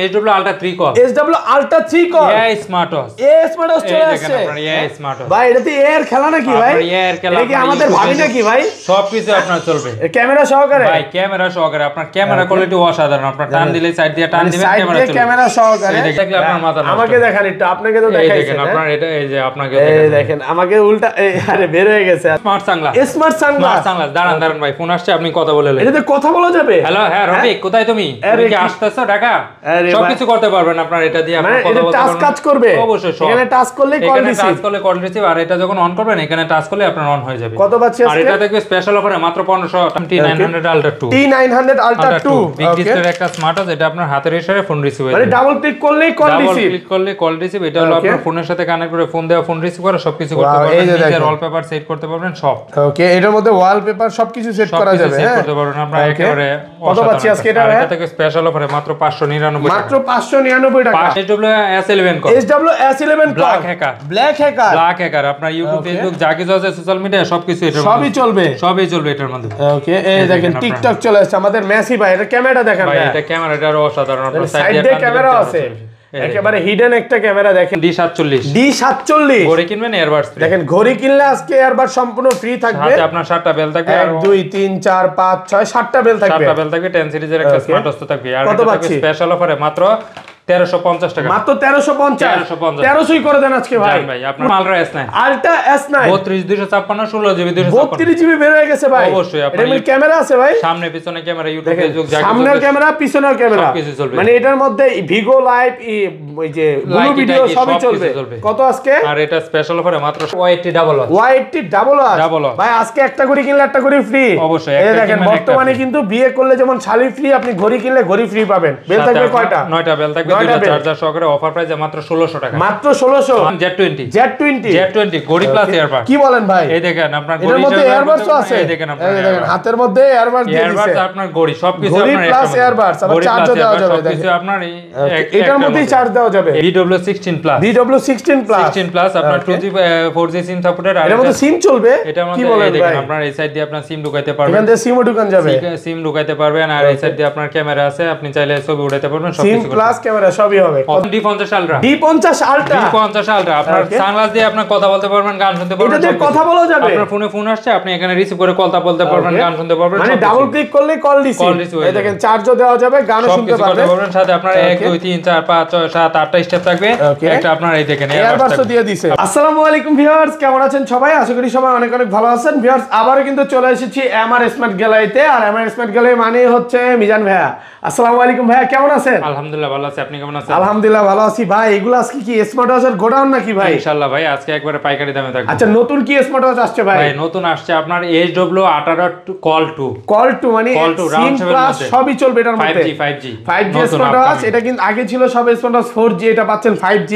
SW Ultra 3 call SW Ultra 3 call AI smart watch চলে আসছে আপনার AI স্মার্ট ওয়াচ ভাই এটাতে এর খেলা নাকি ভাই এটা কি আমাদের ভাবি নাকি ভাই সবকিছু আপনার চলবে ক্যামেরা সহকারে ভাই ক্যামেরা সহকারে আপনার ক্যামেরা কোয়ালিটি অসাধারণ আপনার টান দিলে সাইড দিয়ে টান দিবেন ক্যামেরা চলবে ক্যামেরা সহকারে দেখলে আপনার মাথা নষ্ট আমাকে দেখান একটু আপনাকে তো এই দেখাইছেন দেখেন আপনার এটা এই যে আপনাকে দেখেন আমাকে উল্টা আরে বের হয়ে গেছে স্মার্ট সানগ্লাস দাঁড়ান ভাই ফোন আসছে আপনি কথা বলে এটাতে কথা বলা যাবে হ্যালো হ্যাঁ রফিক কোথায় তুমি কি আসতেছো ঢাকা সবকিছু করতে পারবেন আপনার এটা দিয়ে আপনি কথা বলতে পারবেন কাজ করবে অবশ্যই এখানে টাচ করলে কল রিসিভ আর এটা যখন অন করবেন এখানে টাচ করলে আপনার অন হয়ে যাবে কত পাচ্ছি আর এটা দেখবে স্পেশাল অফারে মাত্র 1500 T900 Ultra 2 T900 Ultra 2 big ডিসপ্লের একটা স্মার্ট ওয়াচ এটা আপনার হাতের ইশারায় ফোন রিসিভ হয় মানে ডাবল ক্লিক করলেই কল রিসিভ ডাবল ক্লিক করলে কল রিসিভ এটা হলো আপনার ফোনের সাথে কানেক্ট করে ফোন দেওয়া ফোন রিসিভ করা সবকিছু করতে পারবেন নিজের ওয়ালপেপার সেট করতে পারবেন সব ওকে এটার মধ্যে ওয়ালপেপার সবকিছু সেট করা যাবে হ্যাঁ করতে পারবেন আপনারা একেবারে কত পাচ্ছি আজকে এটা এটা থেকে স্পেশাল অফারে মাত্র 599 মাত্র 599 টাকা SW S11 call SW S11 black hacker আপনার ইউটিউব ফেসবুক যা কিছু আছে সোশ্যাল মিডিয়া সবকিছু এটা সবই চলবে এটার মধ্যে ওকে এই দেখেন টিকটক চলে আসছে আমাদের মেসি ভাই এটা ক্যামেরাটা দেখেন ভাই এটা ক্যামেরাটা অসাধারণ আপনার সাইড দিয়ে ক্যামেরা আছে একেবারে হিডেন একটা ক্যামেরা দেখেন D47 ঘড়ি কিনবেন এয়ারবাডস দেখেন ঘড়ি কিনলে আজকে এয়ারবাড সম্পূর্ণ ফ্রি থাকবে সাথে আপনার 7টা বেল থাকবে 1 2 3 4 5 6 7টা বেল থাকবে 10 সিরিজের একটা স্মার্ট ওয়াচ থাকবে আর এটা থাকবে স্পেশাল অফারে মাত্র 1350 টাকা মাত্র 1350 1300ই করে দেন আজকে ভাই আপনার Ultra S9 32 256 16 জিবি 32 জিবি বের হয়ে গেছে ভাই অবশ্যই আপনার ক্যামেরা আছে ভাই সামনে পিছনে ক্যামেরা ইউটিউব ফেসবুক যা সামনে ক্যামেরা পিছনে ক্যামেরা মানে এটার মধ্যে ভিগো লাইভ ওই যে ব্লু ভিডিও সবই চলবে কত আজকে আর এটা স্পেশাল অফারে মাত্র 180 ডাবল ভাই আজকে একটা ঘড়ি কিনলে একটা ঘড়ি ফ্রি অবশ্যই এই দেখেন বর্তমানে কিন্তু বিয়ে করলে যেমন শালি ফ্রি আপনি ঘড়ি কিনলে ঘড়ি ফ্রি পাবেন বেল থাকবে কয়টা 9টা বেল থাকবে চার্জার সহকারে অফার প্রাইস মাত্র 1600 টাকা মাত্র 1600 Z20 ঘড়ি প্লাস এয়ারবাড কি বলেন ভাই এই দেখেন আপনার ঘড়ির মধ্যে এয়ারবাড তো আছে এই দেখেন হাতের মধ্যে এয়ারবাড দিয়ে দিয়েছে আপনার ঘড়ি সবকিছু আপনার ঘড়ি প্লাস এয়ারবাড আবার চার্জ দেওয়া যাবে সবকিছু আপনার এটার মধ্যেই চার্জ দেওয়া যাবে VW16 প্লাস আপনার 2G 4G সিম সাপোর্টেড আর এর মধ্যে সিম চলবে কি বলেন ভাই আপনার এই সাইড দিয়ে আপনার সিম ঢুকাইতে পারবেন এখান থেকে সিমও ঢুকান যাবে সিম ঢুকাইতে পারবেন আর এই সাইড দিয়ে আপনার ক্যামেরা আছে আপনি চাইলে ছবি উঠাতে পারবেন সবকিছু সিম প্লাস ক্যামেরা সবই হবে D50 Ultra আপনার সানগ্লাস দিয়ে আপনি কথা বলতে পারবেন গান শুনতে পারবেন এটাতে কথা বলা যাবে আপনার ফোন আসছে আপনি এখানে রিসিভ করে কথা বলতে পারবেন গান শুনতে পারবেন মানে ডাবল ক্লিক করলে কল রিসিভ এই দেখেন চার্জও দেওয়া যাবে গানও শুনতে পারবেন সাথে আপনার 1 2 3 4 5 6 7 8টা স্টেপ থাকবে একটা আপনার এই দেখেন এয়ারবাডস দিয়ে দিয়েছে আসসালামু আলাইকুম ভিউয়ার্স কেমন আছেন সবাই আশা করি সবাই অনেক অনেক ভালো আছেন ভিউয়ার্স আবারো কিন্তু চলে এসেছি এমআর স্মার্ট গ্যালারিতে আর এমআর স্মার্ট গ্যালারি মানে হচ্ছে মিজান ভাইয়া আসসালামু আলাইকুম ভাইয়া কেমন আছেন আলহামদুলিল্লাহ ভালো আছি আপনি কেমন আছেন আলহামদুলিল্লাহ ভালো আছি ভাই এগুলো আজকে কি স্মার্ট ওয়াচের গোডাউন নাকি ভাই ইনশাআল্লাহ ভাই আজকে একবারে পাইকারি দামে থাকবে আচ্ছা নতুন কি স্মার্ট ওয়াচ আসছে ভাই ভাই নতুন আসছে আপনার SW18 কল 2 মানে সিম প্লাস সবই চলবে এটার মধ্যে 5G স্মার্ট ওয়াচ এটা কিন্তু আগে ছিল সব স্মার্ট ওয়াচ 4G এটা পাচ্ছেন 5G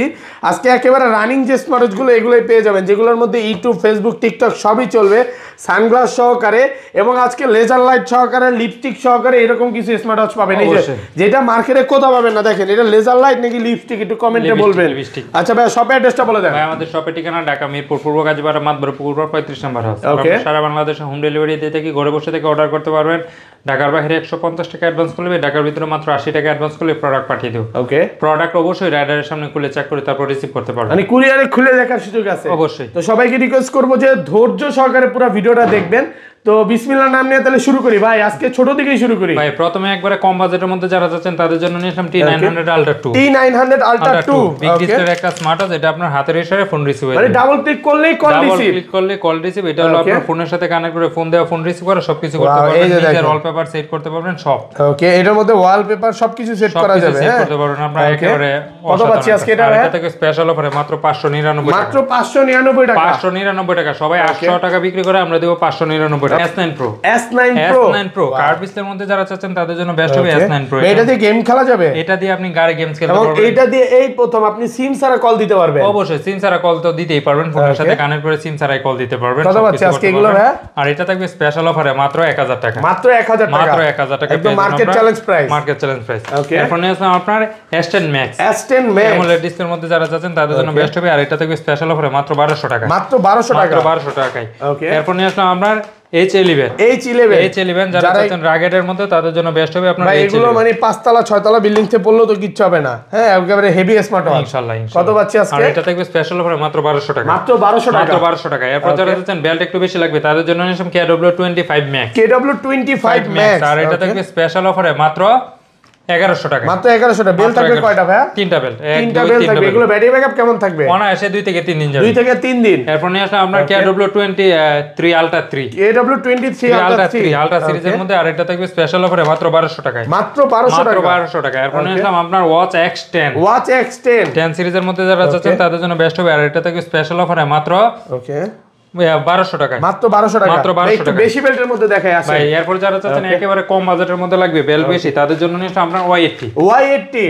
আজকে একেবারে রানিং যে স্মার্ট ওয়াচ গুলো এগুলোই পেয়ে যাবেন যেগুলোর মধ্যে ইউটিউব ফেসবুক টিকটক সবই চলবে সানগ্লাস সহকারে এবং আজকে লেজার লাইট সহকারে লিপস্টিক সহকারে এরকম কিছু স্মার্ট ওয়াচ পাবেন এই যে যেটা মার্কেটে কোথাও পাবেন না দেখেন এটা লেজার লাইট নাকি লিপস্টিক একটু কমেন্টে বলবেন আচ্ছা ভাই শপের অ্যাড্রেসটা বলে দেন ভাই আমাদের শপের ঠিকানা ঢাকা মিরপুর পূর্ব গাজীপাড়া মাতবর পুকুরপাড় 35 নম্বর হাউস আপনি সারা বাংলাদেশে হোম ডেলিভারি দিয়ে থাকি ঘরে বসে থেকে অর্ডার করতে পারবেন ঢাকার বাইরে 150 টাকা অ্যাডভান্স করলে ঢাকার ভিতরে মাত্র 80 টাকা অ্যাডভান্স করলে প্রোডাক্ট পাঠিয়ে দেব ওকে প্রোডাক্ট অবশ্যই রাইডারের সামনে খুলে চেক করে তারপর রিসিভ করতে পারবেন মানে কুরিয়ারে খুলে দেখার সুযোগ আছে অবশ্যই তো সবাইকে রিকোয়েস্ট করব যে ধৈর্য সহকারে পুরো ভিডিওটা দেখবেন তো বিসমিল্লাহর নাম নিয়ে তাহলে শুরু করি ভাই আজকে ছোট থেকেই শুরু করি ভাই প্রথমে একবারে কম বাজেটের মধ্যে যারা যাচ্ছেন তাদের জন্য নিলাম T900 Ultra 2 বিগ ডিসপ্লের একটা স্মার্ট ওয়াচ এটা আপনার হাতের ইশারায় ফোন রিসিভ হয় মানে ডাবল ক্লিক করলেই কল রিসিভ এটা হলো আপনার ফোনের সাথে কানেক্ট করে ফোন দেওয়া ফোন রিসিভ করা সবকিছু করতে পারবেন নিজের ওয়ালপেপার সেট করতে পারবেন সব ওকে এটার মধ্যে ওয়ালপেপার সবকিছু সেট করা যাবে সেট করতে পারবেন আপনারা একেবারে কত পাচ্ছি আজকে এটা থেকে স্পেশাল অফারে মাত্র 599 মাত্র 599 টাকা 599 টাকা সবাই 800 টাকা বিক্রি করে আমরা দেব 599 টাকা S9 Pro কার্ড ডিসপ্লের মধ্যে যারা চাচ্ছেন তাদের জন্য বেস্ট হবে S9 Pro এটা দিয়ে গেম খেলা যাবে এটা দিয়ে আপনি গাড়ি গেমস খেলতে পারবেন এবং এটা দিয়ে এই প্রথম আপনি সিম ছাড়া কল দিতে পারবেন অবশ্যই সিম ছাড়া কল তো দিতেই পারবেন ফোনের সাথে কানেক্ট করে সিম ছাড়াই কল দিতে পারবেন কত পাচ্ছি আজকে এগুলো ভাই আর এটা থাকবে স্পেশাল অফারে মাত্র 1000 টাকা মাত্র 1000 টাকা একদম মার্কেট চ্যালেঞ্জ প্রাইস ওকে এরপর নিয়ে আসলাম আপনার S10 Max AMOLED ডিসপ্লের মধ্যে যারা চাচ্ছেন তাদের জন্য বেস্ট হবে আর এটা থাকবে স্পেশাল অফারে মাত্র 1200 টাকা মাত্র 1200 টাকায় ওকে এরপর নিয়ে আসলাম আপনার H11 যারা চাচ্ছেন রাগেটের মধ্যে তাদের জন্য বেস্ট হবে আপনার H11 এগুলো মানে 5 তলা 6 তলা বিল্ডিং তে পড়লেও তো কিচ্ছু হবে না হ্যাঁ একেবারে হেভি স্মার্ট ওয়াচ ইনশাআল্লাহ কত পাচ্ছি আজকে আর এটা থাকবে স্পেশাল অফারে মাত্র 1200 টাকা মাত্র 1200 টাকা এরপর যারা চাচ্ছেন বেল্ট একটু বেশি লাগবে তাদের জন্য নিলাম KW25 Max আর এটা থাকবে স্পেশাল অফারে মাত্র 1100 টাকা মাত্র 1100 টাকা বেল থাকবে কয়টা ভাই তিনটা বেল থাকবে এগুলো ব্যাটারি ব্যাকআপ কেমন থাকবে অনায়াসে 2 থেকে 3 দিন যাবে 2 থেকে 3 দিন এরপর নিয়ে আসলে আপনার KW23 Ultra 3 Ultra সিরিজের মধ্যে আরেকটা থাকবে স্পেশাল অফারে মাত্র 1200 টাকায় মাত্র 1200 টাকা এরপর নিয়ে আসলাম আপনার Watch X10 10 সিরিজের মধ্যে যারা চাচ্ছেন তাদের জন্য বেস্ট হবে আর এটা থাকবে স্পেশাল অফারে মাত্র ওকে 1200 টাকা মাত্র 1200 টাকা একটু বেশি বেল্টের মধ্যে দেখাই আছে ভাই এরপর যারা চাচ্ছেন একেবারে কম বাজেটের মধ্যে লাগবে বেল বেশি তাদের জন্য নিশ্চয় আপনার Y80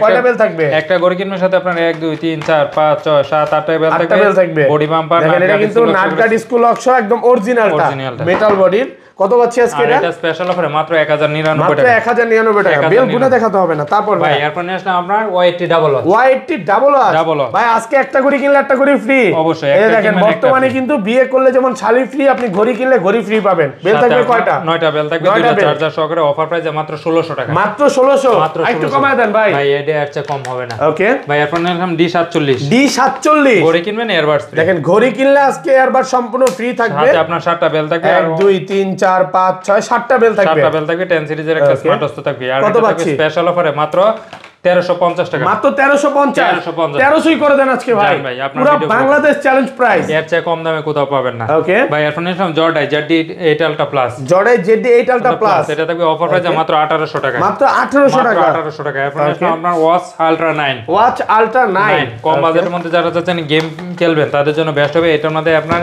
কয়টা বেল থাকবে একটা গড়ি কিনবের সাথে আপনার 1 2 3 4 5 6 7 8টা বেল থাকবে বডি বাম্পার দেখেন এটা কিন্তু নাটগার্ড স্কুল অক্স একদম অরিজিনালটা মেটাল বডির কত পাচ্ছি আজকে এটা স্পেশাল অফারে মাত্র 1099 টাকা মাত্র 1099 টাকা বেল গুনা দেখাতে হবে না তারপর ভাই এরপর নিয়ে আসলাম আপনার Y80 ডাবল ওয়াচ ভাই আজকে একটা ঘড়ি কিনলে একটা ঘড়ি ফ্রি অবশ্যই এই দেখেন বর্তমানে কিন্তু বিয়ে করলে যেমন শাড়ি ফ্রি আপনি ঘড়ি কিনলে ঘড়ি ফ্রি পাবেন বেল থাকবে কয়টা 9টা বেল থাকবে দুইটা চার্জার সহকারে অফার প্রাইসে মাত্র 1600 টাকা মাত্র 1600 একটু কমায় দেন ভাই এটা এর চেয়ে কম হবে না ওকে ভাই এরপর নিয়ে আসলাম D47 ঘড়ি কিনবেন এয়ারবাডস ফ্রি দেখেন ঘড়ি কিনলে আজকে এয়ারবাড সম্পূর্ণ ফ্রি থাকবে সাথে আপনার 7টা বেল থাকবে 1 2 3 4 5 6 7টা বেল থাকবে 10 সিরিজের একটা স্মার্ট ওয়াচ থাকবে আর এটা থাকবে স্পেশাল অফারে মাত্র 1350 টাকা মাত্র 1350 1300ই করে দেন আজকে ভাই পুরো বাংলাদেশ চ্যালেঞ্জ প্রাইস এর চেয়ে কম দামে কোথাও পাবেন না ওকে ভাই এরপর নিলাম জর্ডাই ZD8 Ultra Plus এটা থাকবে অফার প্রাইসে মাত্র 1800 টাকা মাত্র 1800 টাকা এরপর নিলাম আপনার Watch Ultra 9 কম বাজেটের মধ্যে যারা চাচ্ছেন গেম খেলবেন তাদের জন্য বেস্ট হবে এটার মধ্যে আপনার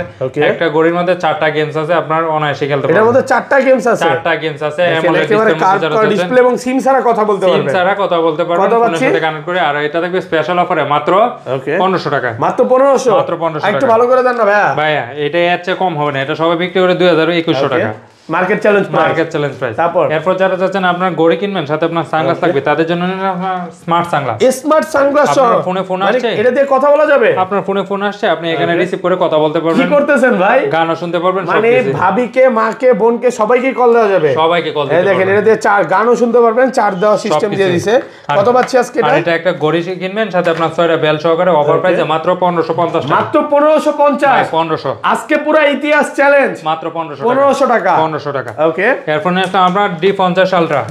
একটা ঘড়ির মধ্যে 4টা গেমস আছে আপনার অনায়াসে খেলতে পারবেন এর মধ্যে 4টা গেমস আছে AMOLED ডিসপ্লে এবং সিম ছাড়া কথা বলতে পারবেন ফোনের সাথে কানেক্ট করে আর এটা থাকবে স্পেশাল অফারে মাত্র 1500 টাকা মাত্র 1500 একটু ভালো করে দেন না ভাইয়া এটা এর চেয়ে কম হবে না এটা সবাই বিক্রি করে 2100 টাকা মার্কেট চ্যালেঞ্জ প্রাইস তারপর এরপর যারা চাচ্ছেন আপনার ঘড়ি কিনবেন সাথে আপনার সানগ্লাস থাকবে তাদের জন্য স্মার্ট সানগ্লাস আপনার ফোন আসছে এটা দিয়ে কথা বলা যাবে আপনার ফোন আসছে আপনি এখানে রিসিভ করে কথা বলতে পারবেন কি করতেছেন ভাই গানও শুনতে পারবেন মানে ভাবিকে মাকে বোনকে সবাইকে কল দেওয়া যাবে এই দেখেন এটা দিয়ে গানও শুনতে পারবেন চার্জ দেওয়া সিস্টেম দিয়ে দিয়েছে কত পাচ্ছি আজকে আর এটা একটা ঘড়ি কিনবেন সাথে আপনার 6টা বেল সহকারে অফার প্রাইসে মাত্র 1550 টাকা মাত্র 1550 আজকে পুরো ইতিহাস চ্যালেঞ্জ মাত্র 1500 টাকা ওকে এরপর নেক্সট আমরা D50 Ultra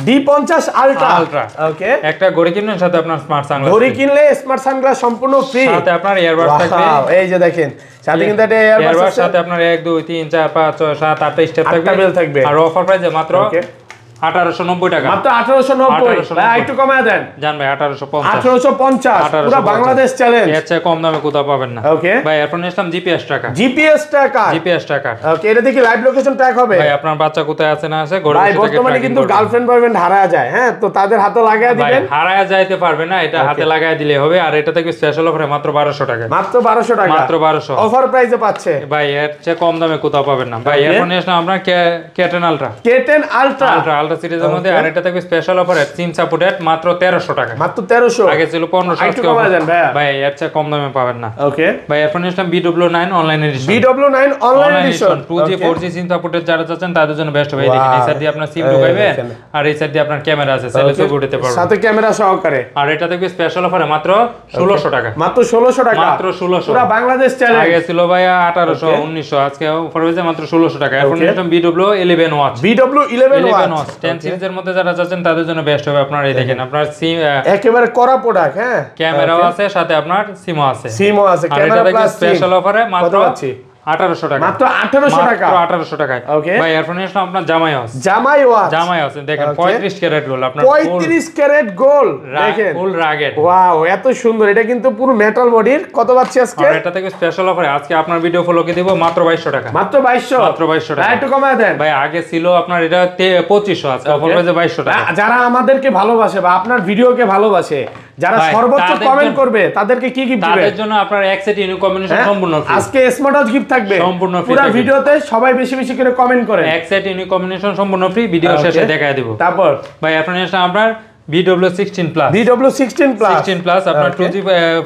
ওকে একটা ঘড়ি কিনবেন সাথে আপনার স্মার্ট সানগ্লাস ঘড়ি কিনলে স্মার্ট সানগ্লাস সম্পূর্ণ ফ্রি সাথে আপনার ইয়ারবাডস থাকবে এই যে দেখেন সাথে কিন্তু এটা ইয়ারবাডস সাথে আপনার 1 2 3 4 5 6 7 8টা স্টেপ থাকবে আর অফার প্রাইসে মাত্র 1890 টাকা মাত্র 1890 ভাই একটু কমায় দেন জান ভাই 1850 পুরো বাংলাদেশ চ্যালেঞ্জ এর চেয়ে কম দামে কোথাও পাবেন না ওকে ভাই এরপর নিলাম জিপিএস টাকা ওকে এটা দেখি লাইভ লোকেশন ট্র্যাক হবে ভাই আপনার বাচ্চা কোথায় আছে না আছে ঘরে বসে থেকে বর্তমানে কিন্তু গার্লফ্রেন্ড বয়ফ্রেন্ড হারায় যায় হ্যাঁ তো তাদের হাতে লাগায় দিবেন ভাই হারায় যাইতে পারবে না এটা হাতে লাগায় দিলে হবে আর এটা থেকে স্পেশাল অফারে মাত্র 1200 টাকা মাত্র 1200 অফার প্রাইসে পাচ্ছে ভাই এর চেয়ে কম দামে কোথাও পাবেন না ভাই এরপর নিলাম আমরা K10 Ultra সিরিজের মধ্যে আর এটা থাকবে স্পেশাল অফারে সিম সাপোর্টেড মাত্র 1300 টাকা মাত্র 1300 আগে ছিল 1500 একটু কমায় দেন ভাই এর চেয়ে কম দামে পাবেন না ওকে ভাই এরপর নিলাম BW9 online addition 2G 4G SIM supported যারা চাচ্ছেন তাদের জন্য বেস্ট হবে দেখেন এই সাইড দিয়ে আপনার সিম ঢুকাইবে আর এই সাইড দিয়ে আপনার ক্যামেরা আছে সেলফি ছবি উঠাতে পারবেন সাথে ক্যামেরা সহকারে আর এটা থাকবে স্পেশাল অফারে মাত্র 1600 টাকা মাত্র 1600 পুরো বাংলাদেশ চ্যালেঞ্জ আগে ছিল ভাই 1800 1900 আজকে অফার হয়েছে মাত্র 1600 টাকা এরপর নিলাম BW11 ওয়াচ 10 সিরিজের মধ্যে যারা চাচ্ছেন তাদের জন্য বেস্ট হবে আপনার এই দেখেন আপনার সিম একেবারে কড়া প্রোডাক্ট হ্যাঁ ক্যামেরাও আছে সাথে আপনার সিমও আছে ক্যামেরা প্লাস স্পেশাল অফারে মাত্র 1800 টাকা মাত্র 1800 টাকা ওকে ভাই এরপর নিলাম আপনার জামাই ওয়াচ দেখেন 35 ক্যারেট গোল্ড আপনার 35 ক্যারেট গোল্ড দেখেন ফুল রাগেট ওয়াও এত সুন্দর এটা কিন্তু পুরো মেটাল বডির কত পাচ্ছি আজকে আর এটা থেকে স্পেশাল অফারে আজকে আপনার ভিডিও ফলোকে দেব মাত্র 2200 টাকা মাত্র 2200 টাকা একটু কমায় দেন ভাই আগে ছিল আপনার এটা 2500 আজকে অফার প্রাইসে 2200 টাকা যারা আমাদেরকে ভালোবাসে বা আপনার ভিডিওকে ভালোবাসে যারা সর্বোচ্চ কমেন্ট করবে তাদেরকে কি গিফট দিবেন তাদের জন্য আপনার এক সেট ইউনিক কম্বিনেশন সম্পূর্ণ ফ্রি আজকে স্মার্ট ওয়াচ গিফট থাকবে সম্পূর্ণ ফ্রি পুরো ভিডিওতে সবাই বেশি বেশি করে কমেন্ট করেন এক সেট ইউনিক কম্বিনেশন সম্পূর্ণ ফ্রি ভিডিও শেষে দেখায় দেব তারপর ভাই আপনার আপনার BW16 প্লাস 16 প্লাস আপনার 2G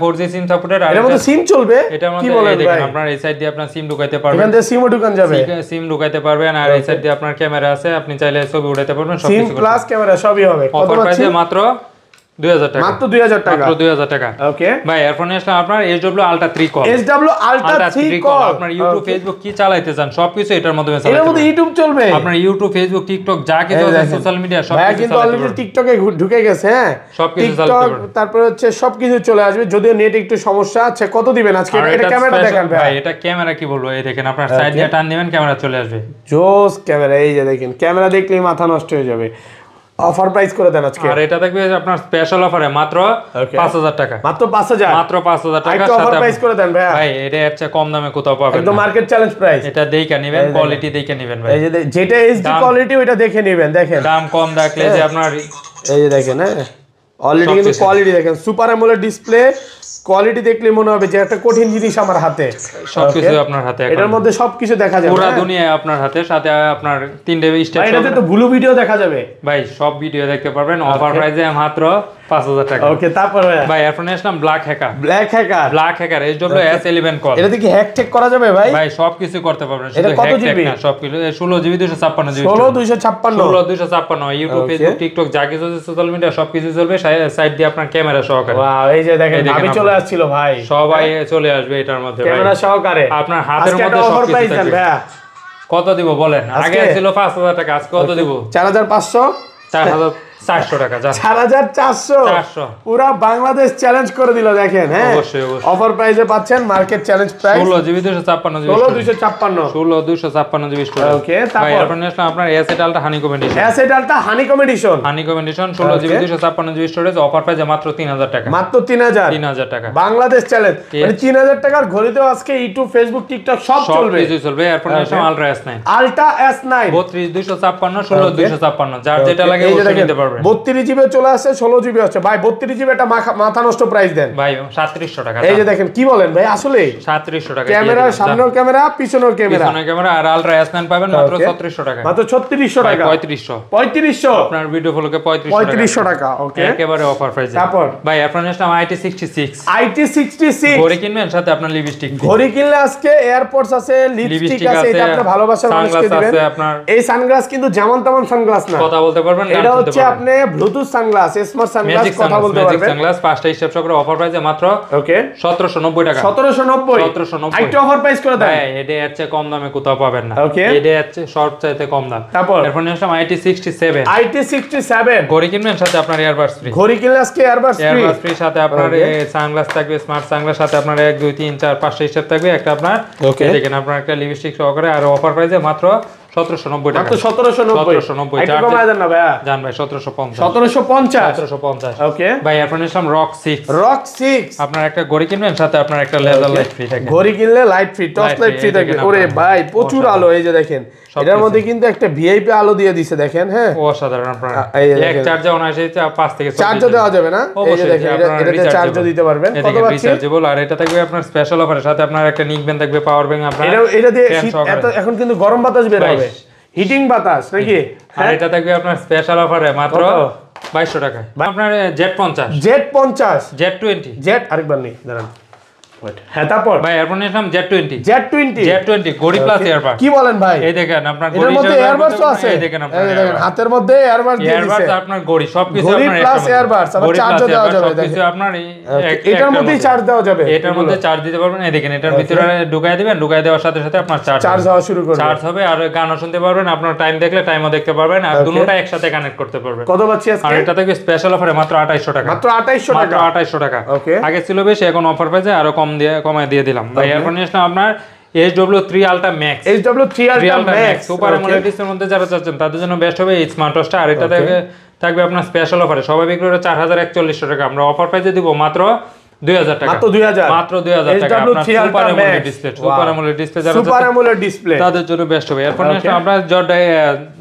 4G সিম সাপোর্টেড। আর এর মধ্যে সিম চলবে, কি বলেন দেখেন আপনার এই সাইড দিয়ে আপনার সিম ঢুকাইতে পারবেন, এখান থেকে সিমও ঢুকান যাবে, সিম ঢুকাইতে পারবেন। আর এই সাইড দিয়ে আপনার ক্যামেরা আছে, আপনি চাইলে ছবি উঠাইতে পারবেন, সব সিম কিছু প্লাস ক্যামেরা সবই হবে। কত অফার পাচ্ছি? প্রাইসে মাত্র 2000 টাকা, মাত্র 2000 টাকা, মাত্র 2000 টাকা। ওকে ভাই এরপরে আসলে আপনার SW Ultra 3 call, SW Ultra 3 call. আপনার ইউটিউব ফেসবুক কি চালাইতে চান সবকিছু এটার মধ্যে চালাতে এর মধ্যে ইউটিউব চলবে, আপনার ইউটিউব ফেসবুক টিকটক যা কিছু আছে সোশ্যাল মিডিয়া সব কিছু কিন্তু অলরেডি টিকটকে ঢুকে গেছে, হ্যাঁ সবকিছু চালাতে পারবেন। তারপর হচ্ছে সবকিছু চলে আসবে, যদিও নেট একটু সমস্যা আছে। কত দিবেন আজকে? এটা ক্যামেরা দেখেন ভাই, এটা ক্যামেরা কি বলবো, এই দেখেন আপনার সাইড দিয়ে টান দিবেন ক্যামেরা চলে আসবে, জোস ক্যামেরা। এই যে দেখেন ক্যামেরা দেখলেই মাথা নষ্ট হয়ে যাবে। অফার প্রাইস করে দেন আজকে। আর এটা থাকবে আপনার স্পেশাল অফারে মাত্র 5000 টাকা, মাত্র 5000, মাত্র 5000 টাকা। একটা অফার প্রাইস করে দেন ভাই। ভাই এটা হচ্ছে কম দামে কোথাও পাবেন না, একদম মার্কেট চ্যালেঞ্জ প্রাইস। এটা দেখে নেবেন, কোয়ালিটি দেখে নেবেন ভাই। এই যে যেটা এইচডি কোয়ালিটি ওইটা দেখে নেবেন, দেখেন দাম কম দেখলে যে আপনার এই যে দেখেন, হ্যাঁ অলরেডি কিন্তু কোয়ালিটি দেখেন, সুপার অ্যামোলেড ডিসপ্লে, কোয়ালিটি দেখলে মনে হবে যে একটা কঠিন জিনিস আমার হাতে, সবকিছু আপনার হাতে, এটার মধ্যে সবকিছু দেখা যাবে, পুরো দুনিয়া আপনার হাতে, সাথে আপনার 3 ডে স্টেপ, এটাতে তো ব্লু ভিডিও দেখা যাবে ভাই, সব ভিডিও দেখতে পারবেন অফার প্রাইসে মাত্র 5000 টাকা। ওকে তারপর ভাই এরপর আসলাম black hacker, black hacker SW S11 call. এটাতে কি হ্যাক টেক করা যাবে ভাই? ভাই সবকিছু করতে পারবেন, এটা শুধু কত হ্যাক জিবি? টেক না, সবকিছু 16GB 256GB, 16256 YouTube Facebook TikTok যা কিছু আছে সোশ্যাল মিডিয়া সবকিছু চলবে, সাইড দিয়ে আপনার ক্যামেরা সহকারে। ওয়াও, এই যে দেখেন আমি চলে আসছিল ভাই, সবাই চলে আসবে এটার মধ্যে ক্যামেরা সহকারে, আপনার হাতের মধ্যে সবকিছু থাকবে। কত দিব বলেন? আগে ছিল 5000 টাকা, আজকে কত দিব? 4500, 4400 টাকা, 4400 পুরো বাংলাদেশ চ্যালেঞ্জ করে দিল। দেখেন, হ্যাঁ অবশ্যই অফার প্রাইসে পাচ্ছেন, market challenge price 16GB 256GB, 256GB storage. Okay তারপর এরপর আসলে আপনার অ্যাসেট আলটা honeycomb addition, 16GB 256GB storage, offer প্রাইসে মাত্র 3000 টাকা, মাত্র 3000 টাকা, বাংলাদেশ চ্যালেঞ্জ। মানে 3000 টাকার ঘড়িতেও আজকে ইউটিউব ফেসবুক টিকটক সব চলবে, কিছু চলবে। এরপর আসলে আলট্রা S9, 32256 16256, যার যেটা লাগে ওটা নিতে পারবেন। 32GB চলে আসছে, 16GB আছে ভাই। 32GB এটা মাথা নষ্ট প্রাইস দেন ভাই, 3700 টাকা। এই যে দেখেন, কি বলেন ভাই, আসলে 3700 টাকা, ক্যামেরা, সামনের ক্যামেরা, পিছনের ক্যামেরা। আর আলট্রা S9 পাবেন মাত্র 3600 টাকা, মাত্র 3600 টাকা, 3500 আপনার ভিডিও ফলোকে 3500 টাকা। ওকে একেবারে অফার প্রাইসে। তারপর ভাই এরপর আসলাম IT66, ঘড়ি কিনবেন সাথে আপনার লিপস্টিক, ঘড়ি কিনলে আজকে এয়ারপডস আছে, লিপস্টিক আছে, এটা আপনার ভালোবাসার মানুষকে দিবেন। এই সানগ্লাস কিন্তু যেমন তেমন সানগ্লাস না, কথা বলতে পারবেন, এটা হচ্ছে আপনি ব্লুটুথ সানগ্লাস, স্মার্ট সানগ্লাস, কথা বলতে পারবেন। সানগ্লাস 5টা স্টেপ সহ অফার প্রাইসে মাত্র ওকে 1790 টাকা, 1790 একটা অফার প্রাইস করে দেন। এটা হচ্ছে কম দামে কোথাও পাবেন না, ওকে এটা হচ্ছে শর্ট চাইতে কম দাম। তারপর এরপর আসলাম IT67, ঘড়ি কিনবেন সাথে আপনার এয়ারবাডস ফ্রি, ঘড়ি কিনলে আজকে এয়ারবাডস ফ্রি, সাথে আপনার সানগ্লাস থাকবে, স্মার্ট সানগ্লাস, সাথে আপনার 1 2 3 4 5টা স্টেপ থাকবে, একটা আপনার দেখেন আপনার একটা লিপস্টিক সহকারে। আর অফার প্রাইসে মাত্র 1790 টাকা, 1790 একটু কমায় দেন না ভাইয়া, জান ভাই 1750। ওকে ভাই এরপর আসলাম রক 6, আপনার একটা ঘড়ি কিনবেন সাথে আপনার একটা লেজার লাইট ফ্রি থাকবে, ঘড়ি কিনলে light free, torch light free থাকবে। ওরে ভাই প্রচুর আলো, এই যে দেখেন এটার মধ্যে কিন্তু একটা ভিআইপি আলো দিয়ে দিয়েছে, দেখেন, হ্যাঁ অসাধারণ। আপনার এক চার্জে অনায়াসে 5 থেকে 6 চার্জও দেওয়া যাবে না, এই যে দেখেন এটাতে চার্জও দিতে পারবেন। কত পাচ্ছেন? রিচার্জেবল। আর এটা থাকবে আপনার স্পেশাল অফারে, সাথে আপনার একটা নিক ব্যান্ড থাকবে, পাওয়ার ব্যাংক আপনার, এটা দিয়ে এখন কিন্তু গরম বাতাস বের হবে, হিটিং বাতাস নাকি। আর এটা থাকবে আপনার স্পেশাল অফারে মাত্র 2200 টাকা। আপনার Z50, Z20, আরেকবার নেই, দাঁড়ান, হ্যাঁ তারপর ভাই এরপর নিলাম Z20 ঘড়ি প্লাস এয়ারবাড। কি বলেন ভাই? এই দেখেন আপনার ঘড়ির মধ্যে এয়ারবাডস আছে, এই দেখেন আপনার হাতের মধ্যে এয়ারবাডস দিয়ে দিয়েছে, এয়ারবাডস আপনার ঘড়ি সবকিছু আপনার প্লাস এয়ারবাডস, আবার চার্জ দেওয়া যাবে, সবকিছু আপনার এটার মধ্যেই চার্জ দেওয়া যাবে, এটার মধ্যে চার্জ দিতে পারবেন। এই দেখেন এটার ভিতরে ঢুকায় দিবেন, ঢুকায় দেওয়ার সাথে সাথে আপনার চার্জ হওয়া শুরু করবে, চার্জ হবে। আর গানও শুনতে পারবেন, আপনার টাইম দেখলে টাইমও দেখতে পারবেন, আর দুটোটা একসাথে কানেক্ট করতে পারবেন। কত পাচ্ছি আজকে? আর এটা থেকে স্পেশাল অফারে মাত্র 2800 টাকা, মাত্র 2800 টাকা। ওকে আগে ছিল বেশি, এখন অফার পেয়েছে আরো কমায় দিয়ে দিলাম। ভাই এরপর নিয়ে আসলাম আপনার SW3 Ultra Max, super AMOLED ডিসপ্লের মধ্যে যারা চাচ্ছেন তাদের জন্য বেস্ট হবে এই স্মার্ট ওয়াচটা। আর এটা থাকবে আপনার স্পেশাল অফারে, সবাই বিক্রি করে 4041 টাকা, আমরা অফার প্রাইসে দিব মাত্র 2000 টাকা, মাত্র 2000, মাত্র 2000 টাকা। আপনার super AMOLED display, super AMOLED display যারা সুপার অ্যামোলেড ডিসপ্লে তাদের জন্য বেস্ট হবে। এরপর নেক্সট আমরা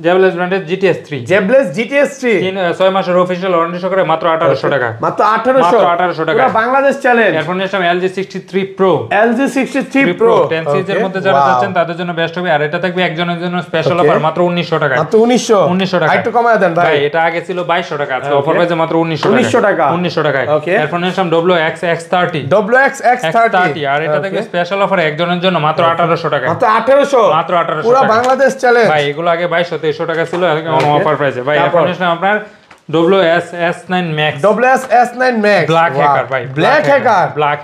জেবলেস ব্র্যান্ডের GTS 3, জেবলেস GTS 3 6 মাসের অফিশিয়াল ওয়ারেন্টি সহকারে মাত্র 1800 টাকা, মাত্র 1800 টাকা, পুরো বাংলাদেশ চ্যালেঞ্জ। এরপর next LG 63 Pro, LG 63 Pro 10 সিরিজের মধ্যে যারা চাচ্ছেন তাদের জন্য বেস্ট হবে। আর এটা থাকবে একজনের জন্য স্পেশাল অফার মাত্র 1900 টাকা, মাত্র 1900 টাকা, একটু কমায় দেন ভাই। এটা আগে ছিল 2200 টাকা, আজকে অফার প্রাইসে মাত্র 1900 টাকা, 1900 টাকায়। এরপর next WX X30, WX X30, আর এটা থাকবে স্পেশাল অফার একজনের জন্য মাত্র 1800 টাকা, মাত্র 1800, মাত্র 1800 পুরো বাংলাদেশ চ্যালেঞ্জ ভাই। এগুলো আগে 2200-2300 টাকা ছিল, এখন অফার প্রাইসে ভাই। এরপর নেক্সট আপনার WS-S9 Max, WS-S9 Max black hacker ভাই, ব্ল্যাক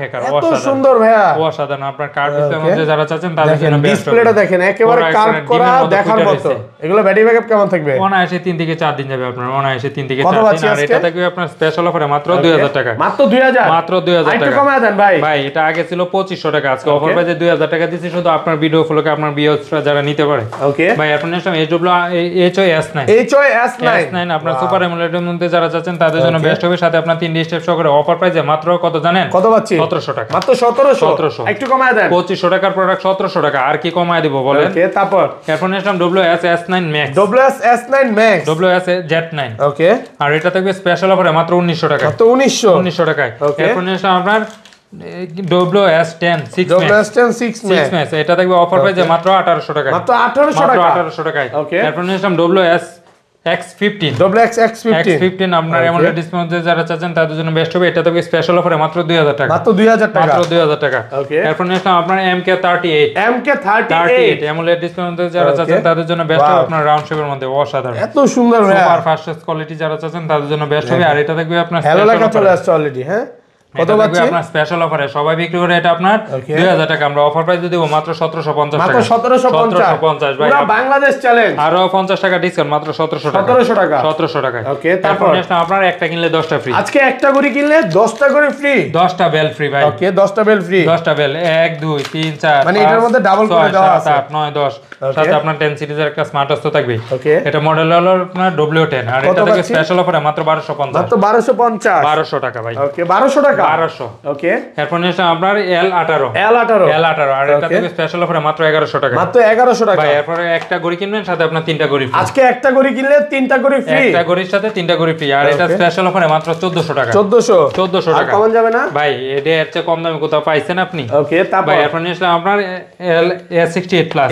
হ্যাকার এত সুন্দর ভাইয়া, অসাধারণ। আপনার কার্ভ ডিসপ্লের মধ্যে যারা চাচ্ছেন তাদের জন্য বেস্ট। ডিসপ্লেটা দেখেন একেবারে কার্ভ করা, দেখার মতো। এগুলো ব্যাটারি ব্যাকআপ কেমন থাকবে? অনায়াসে 3 থেকে 4 দিন যাবে আপনার, অনায়াসে 3 থেকে 4 দিন। আর এটা থাকবে আপনার স্পেশাল অফারে মাত্র 2000 টাকা, মাত্র 2000, মাত্র 2000 টাকা, একটু কমায় দেন ভাই। ভাই এটা আগে ছিল 2500 টাকা, আজকে অফার প্রাইসে 2000 টাকা দিছি শুধু আপনার ভিডিও ফলোকে আপনার ভিউয়ার্সরা যারা নিতে পারে। ওকে ভাই আপনার নেক্সট HOS9 আপনার সুপার অ্যামোলেডের মধ্যে যারা চাচ্ছেন তাদের জন্য বেস্ট হবে। সাথে আপনার 3 স্টেপ সহকারে অফার প্রাইসে মাত্র কত জানেন? কত পাচ্ছি? 1700 টাকা, মাত্র 1700, একটু কমায় দেন। 2500 টাকার প্রোডাক্ট 1700 টাকা, আর কি কমায় দিব বলেন? ওকে তারপর এরপর নিলাম WS-S9 Max, WS-S9 Max, WS-Z9, ওকে। আর এটা থাকবে স্পেশাল অফারে মাত্র 1900 টাকা, মাত্র 1900 টাকায়। এরপর নিলাম আপনার WS-10 6 Max, এটা থাকবে অফার প্রাইসে মাত্র 1800 টাকা, মাত্র 1800 টাকায়। এরপর নিলাম WS-X15 আপনার অ্যামোলেড ডিসপ্লের মধ্যে যারা চাচ্ছেন তাদের জন্য বেস্ট হবে। এটা থাকবে স্পেশাল অফারে মাত্র 2000 টাকা, মাত্র 2000 টাকা, মাত্র 2000 টাকা। এরপর নিলাম আপনার MK38 অ্যামোলেড ডিসপ্লের মধ্যে যারা চাচ্ছেন তাদের জন্য বেস্ট হবে। আপনার রাউন্ড শেপের মধ্যে অসাধারণ, এত সুন্দর ভাই, সুপার ফাস্টেস্ট কোয়ালিটি যারা চাচ্ছেন তাদের জন্য বেস্ট হবে। আর এটা থাকবে আপনার হ্যালো লেখা চলে আসছে অলরেডি। হ্যাঁ কত পাচ্ছি? আপনার স্পেশাল অফারে সবাই বিক্রি করে এটা আপনার 2000 টাকা, আমরা অফার প্রাইস দেব মাত্র 1750 টাকা, মাত্র 1750 ভাই, পুরো বাংলাদেশ চ্যালেঞ্জ। আরো 50 টাকা ডিসকাউন্ট, মাত্র 1700 টাকা, 1700 টাকা। ওকে তারপর আপনার একটা কিনলে 10টা ফ্রি, আজকে একটা করে কিনলে 10টা করে ফ্রি, 10টা বেল ফ্রি ভাই। ওকে 10টা বেল ফ্রি, 10টা বেল 1 2 3 4 মানে এটার মধ্যে ডাবল করে দেওয়া আছে, 8 9 10। সাথে আপনার 10 সিরিজের একটা স্মার্ট ওয়াচ তো থাকবে। ওকে এটা মডেল হলো আপনার W10, আর এটা থেকে স্পেশাল অফারে মাত্র 1250, মাত্র 1250 টাকা ভাই। ওকে 1200 টাকা, 1200। ওকে এরপর নিলাম আপনার L18, আর এটা থেকে স্পেশাল অফারে মাত্র 1100 টাকা, মাত্র 1100 টাকা ভাই। এরপর একটা ঘড়ি কিনবেন সাথে আপনার 3টা ঘড়ি ফ্রি, আজকে একটা ঘড়ি কিনলে 3টা ঘড়ি ফ্রি, একটা ঘড়ির সাথে 3টা ঘড়ি ফ্রি। আর এটা স্পেশাল অফারে মাত্র 1400 টাকা, 1400 আর টাকা, কমন যাবে না ভাই। এটা এর চেয়ে কম দামে কোথাও পাইছেন আপনি? ওকে তারপর ভাই এরপর নিলাম আপনার A68 প্লাস,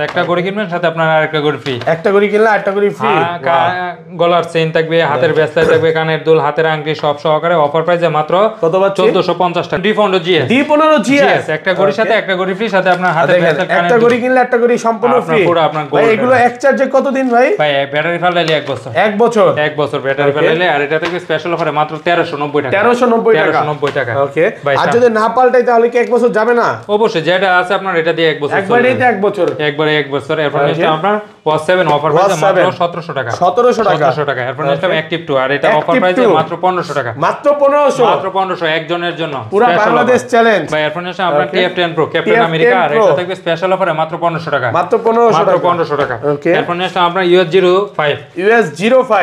একটা ঘড়ি কিনবেন সাথে আপনার আরেকটা ঘড়ি ফ্রি, একটা ঘড়ি কিনলে আরেকটা ঘড়ি ফ্রি, গলার চেইন থাকবে, হাতের ব্রেসলেট থাকবে, কানের দুল, হাতের আংটি সব সহকারে অফার প্রাইসে মাত্র কত পাচ্ছি? 1450 টাকা। D15 GS, একটা ঘড়ির সাথে একটা ঘড়ি ফ্রি, সাথে আপনার হাতের ব্রেসলেট, একটা ঘড়ি কিনলে একটা ঘড়ি সম্পূর্ণ ফ্রি, পুরো আপনার ভাই। এগুলো এক চার্জে কতদিন ভাই? ভাই ব্যাটারি ফেলাইলে 1 বছর, 1 বছর, 1 বছর ব্যাটারি ফেলাইলে। আর এটা থেকে স্পেশাল অফারে মাত্র 1390 টাকা, 1390 টাকা। ওকে আর যদি না পাল্টাই তাহলে কি 1 বছর যাবে না? অবশ্যই, যেটা আছে আপনার এটা দিয়ে 1 বছর, একবারেই তো 1 বছর, একবারে 1 বছর। এরপর নিলাম আপনার WAS7 অফার প্রাইসে মাত্র 1700 টাকা, 1700 টাকা। এরপর নিলাম Active 2, আর এটা অফার প্রাইসে মাত্র 1500 টাকা, মাত্র 1500 একজনের জন্য, পুরো বাংলাদেশ চ্যালেঞ্জ ভাই। এরপর নিলাম আপনার TF10 Pro ক্যাপ্টেন আমেরিকা, আর এটা থাকবে স্পেশাল অফারে মাত্র 1500 টাকা, মাত্র 1500 টাকা। ওকে এরপর নিলাম আপনার US05,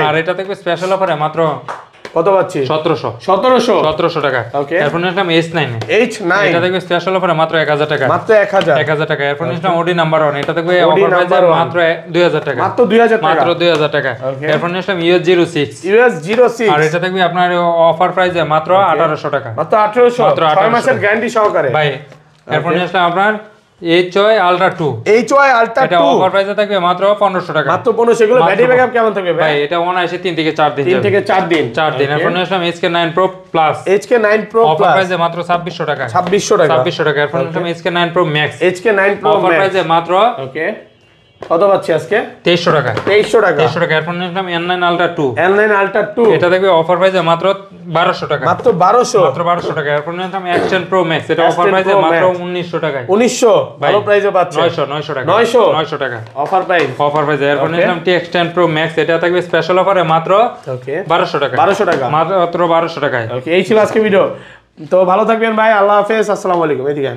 আর এটা থাকবে স্পেশাল অফারে মাত্র কত পাচ্ছি? 1700 টাকা। ওকে এরপর নিলাম H9, এটা থাকবে স্পেশাল অফারে মাত্র 1000 টাকা, মাত্র 1000 টাকা। এরপর নিলাম OD নাম্বার 1, এটা থাকবে অফার প্রাইসে মাত্র 2000 টাকা, মাত্র 2000 টাকা। এরপর নিলাম US06, আর এটা থাকবে আপনার অফার প্রাইসে মাত্র 1800 টাকা, মাত্র 1800, 6 মাসের গ্যারান্টি সহকারে, ভাই। এরপর নিলাম আপনার HY Ultra 2, এটা অফার প্রাইসে থাকবে মাত্র 1500 টাকা, মাত্র 1500। এগুলো ব্যাটারি ব্যাকআপ কেমন থাকবে ভাই? এটা অনায়াসে 3 থেকে 4 দিন, 3 থেকে 4 দিন। এরপর নিলাম HK9 Pro Plus, অফার প্রাইসে মাত্র 2600 টাকা, 2600 টাকা। এরপর নিলাম HK9 Pro Max, অফার প্রাইসে মাত্র ওকে কত পাচ্ছি আজকে? 2300 টাকা, 2300 টাকা। এরপর নিলাম N9 Ultra 2, N9 Ultra 2, এটা থাকবে অফার প্রাইসে মাত্র 1200 টাকা, মাত্র 1200 টাকা। এরপর নিলাম X10 Pro Max, এটা অফার প্রাইসে মাত্র 1900 টাকায়, 1900 ভালো প্রাইসে পাচ্ছেন, 900 টাকা, 900 টাকা অফার প্রাইস, এরপর নিলাম TX10 Pro Max, এটা থাকবে স্পেশাল অফারে মাত্র ওকে 1200 টাকা, মাত্র 1200 টাকায়। ওকে এই ছিল আজকে ভিডিও। তো ভালো থাকবেন ভাই, আল্লাহ হাফেজ, আসসালামু আলাইকুম। এদিকে